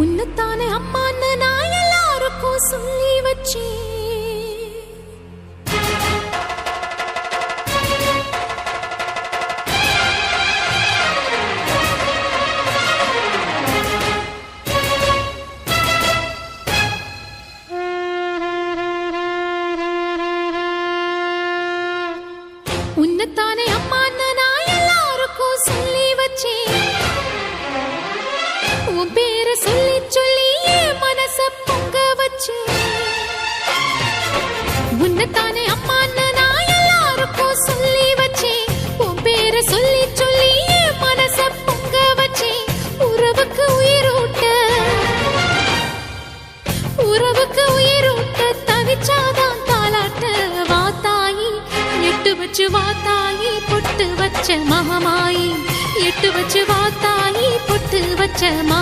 உன்னத்தானே அம்மான்னு நான் எல்லாருக்கும் சொல்லி வச்சேன். உன்னத்தானே அம்மான்னு நான் எல்லாருக்கும் சொல்லி வச்சேன். உன் பேரை சொல்லி சொல்லி என் மனச பொங்க வச்சேன். உன்னத்தானே அம்மான்னு நான் எல்லாருக்கும் சொல்லி வச்சேன். உன் பேரை சொல்லி சொல்லி என் மனச பொங்க வச்சேன். உறவுக்கு உயிரூட்ட தவிச்சாதான் தாலாட்ட. வாத்தாயி எட்டு வச்சு வாத்தாயி பொட்டு வச்ச மகமாயி. எட்டு வச்சு வாத்தாயி பொட்டு வச்ச